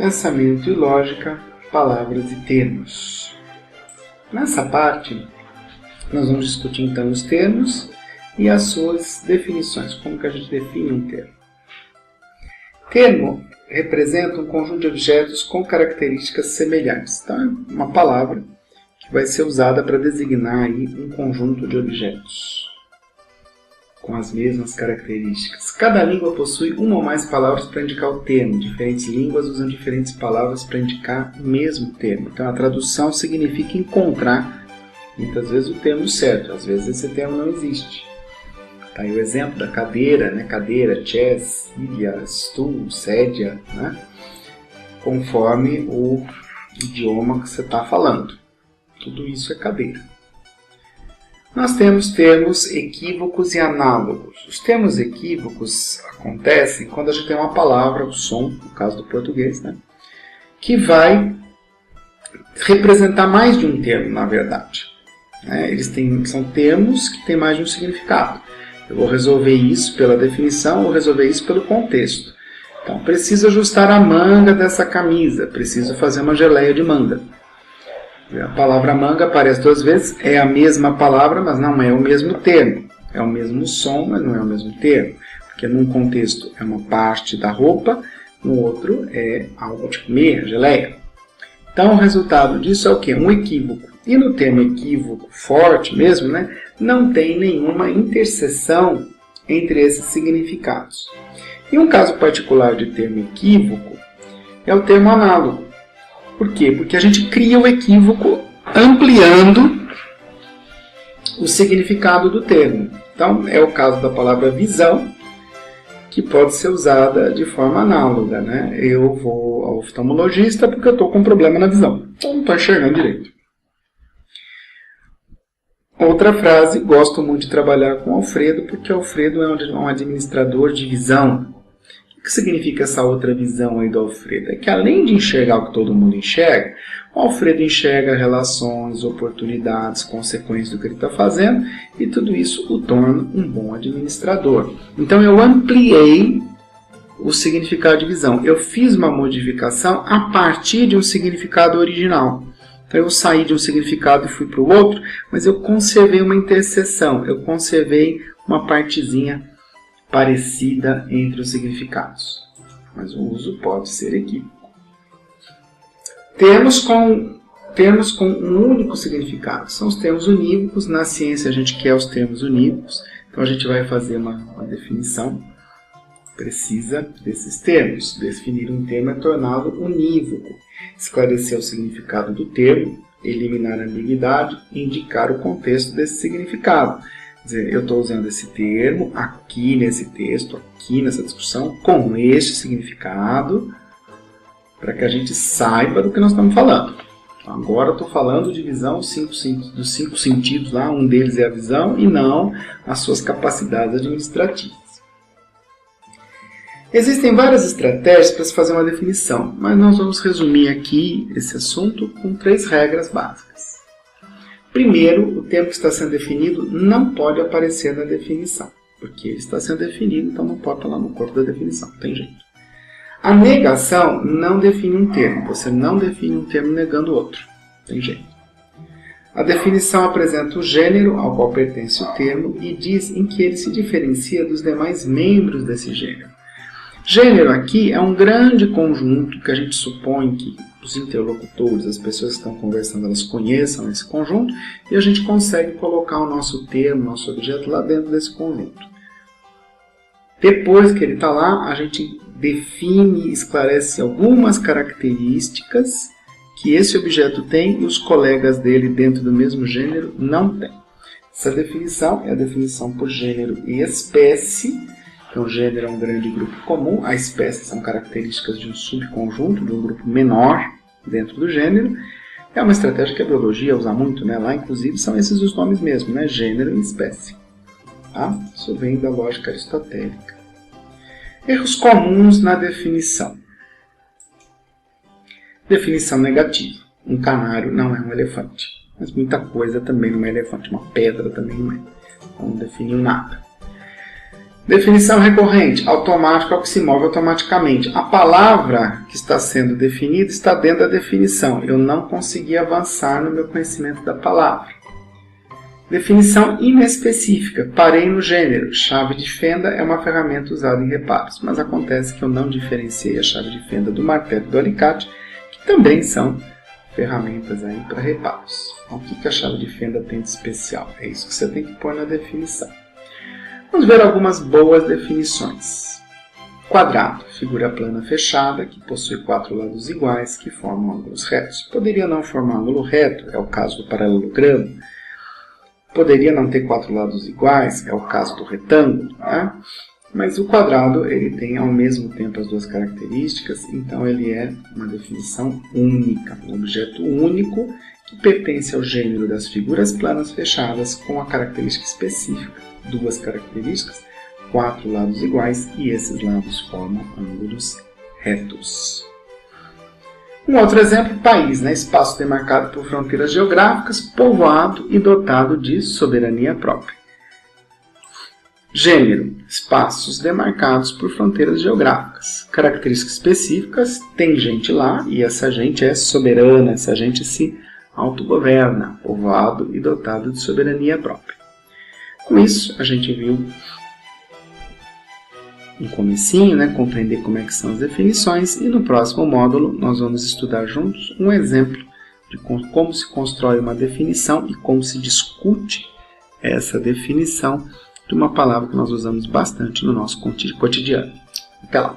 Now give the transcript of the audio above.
Pensamento e lógica, palavras e termos. Nessa parte, nós vamos discutir então os termos e as suas definições, como que a gente define um termo. Termo representa um conjunto de objetos com características semelhantes. Então, é uma palavra que vai ser usada para designar aí um conjunto de objetos com as mesmas características. Cada língua possui uma ou mais palavras para indicar o termo. Diferentes línguas usam diferentes palavras para indicar o mesmo termo. Então, a tradução significa encontrar, muitas vezes, o termo certo. Às vezes, esse termo não existe. Tá aí o exemplo da cadeira, né? Cadeira, chess, ilha, stool, sédia, né? Conforme o idioma que você está falando. Tudo isso é cadeira. Nós temos termos equívocos e análogos. Os termos equívocos acontecem quando a gente tem uma palavra, o som, no caso do português, né? Que vai representar mais de um termo, na verdade. São termos que têm mais de um significado. Eu vou resolver isso pela definição ou resolver isso pelo contexto. Então, preciso ajustar a manga dessa camisa, preciso fazer uma geleia de manga. A palavra manga aparece duas vezes, é a mesma palavra, mas não é o mesmo termo. É o mesmo som, mas não é o mesmo termo. Porque num contexto é uma parte da roupa, no outro é algo de comer, geleia. Então o resultado disso é o quê? Um equívoco. E no termo equívoco forte mesmo, né, não tem nenhuma interseção entre esses significados. E um caso particular de termo equívoco é o termo análogo. Por quê? Porque a gente cria o equívoco ampliando o significado do termo. Então, é o caso da palavra visão, que pode ser usada de forma análoga, né? Eu vou ao oftalmologista porque eu estou com um problema na visão. Então, não estou enxergando direito. Outra frase, gosto muito de trabalhar com Alfredo, porque Alfredo é um administrador de visão. O que significa essa outra visão aí do Alfredo? É que além de enxergar o que todo mundo enxerga, o Alfredo enxerga relações, oportunidades, consequências do que ele está fazendo, e tudo isso o torna um bom administrador. Então eu ampliei o significado de visão. Eu fiz uma modificação a partir de um significado original. Então eu saí de um significado e fui para o outro, mas eu conservei uma interseção, eu conservei uma partezinha parecida entre os significados. Mas o uso pode ser equívoco. Termos com um único significado são os termos unívocos. Na ciência a gente quer os termos unívocos, então a gente vai fazer uma definição precisa desses termos. Definir um termo é torná-lo unívoco, esclarecer o significado do termo, eliminar a ambiguidade e indicar o contexto desse significado. Quer dizer, eu estou usando esse termo aqui nesse texto, aqui nessa discussão, com este significado, para que a gente saiba do que nós estamos falando. Agora eu estou falando de visão dos cinco sentidos lá, um deles é a visão e não as suas capacidades administrativas. Existem várias estratégias para se fazer uma definição, mas nós vamos resumir aqui esse assunto com 3 regras básicas. Primeiro, o termo que está sendo definido não pode aparecer na definição, porque ele está sendo definido, então não pode estar lá no corpo da definição, não tem jeito. A negação não define um termo, você não define um termo negando o outro, não tem jeito. A definição apresenta o gênero ao qual pertence o termo e diz em que ele se diferencia dos demais membros desse gênero. Gênero aqui é um grande conjunto que a gente supõe que os interlocutores, as pessoas que estão conversando, elas conheçam esse conjunto e a gente consegue colocar o nosso termo, o nosso objeto lá dentro desse conjunto. Depois que ele está lá, a gente define e esclarece algumas características que esse objeto tem e os colegas dele dentro do mesmo gênero não têm. Essa definição é a definição por gênero e espécie. Então, o gênero é um grande grupo comum, a espécie são características de um subconjunto, de um grupo menor dentro do gênero. É uma estratégia que a biologia usa muito, né? Lá, inclusive, são esses os nomes mesmo, né? Gênero e espécie. Tá? Isso vem da lógica aristotélica. Erros comuns na definição. Definição negativa. Um canário não é um elefante. Mas muita coisa também não é elefante. Uma pedra também não é. Então, não definiu nada. Definição recorrente, automático, algo que se move automaticamente. A palavra que está sendo definida está dentro da definição. Eu não consegui avançar no meu conhecimento da palavra. Definição inespecífica, parei no gênero. Chave de fenda é uma ferramenta usada em reparos, mas acontece que eu não diferenciei a chave de fenda do martelo e do alicate, que também são ferramentas aí para reparos. Então, o que a chave de fenda tem de especial? É isso que você tem que pôr na definição. Vamos ver algumas boas definições. Quadrado, figura plana fechada, que possui 4 lados iguais, que formam ângulos retos. Poderia não formar ângulo reto, é o caso do paralelogramo. Poderia não ter 4 lados iguais, é o caso do retângulo, né? Mas o quadrado ele tem ao mesmo tempo as duas características, então ele é uma definição única, um objeto único que pertence ao gênero das figuras planas fechadas com a característica específica. Duas características, 4 lados iguais e esses lados formam ângulos retos. Um outro exemplo, país, né? Espaço demarcado por fronteiras geográficas, povoado e dotado de soberania própria. Gênero, espaços demarcados por fronteiras geográficas. Características específicas, tem gente lá e essa gente é soberana, essa gente se autogoverna, povoado e dotado de soberania própria. Com isso, a gente viu um comecinho, né, compreender como é que são as definições, e no próximo módulo nós vamos estudar juntos um exemplo de como se constrói uma definição e como se discute essa definição de uma palavra que nós usamos bastante no nosso cotidiano. Até lá!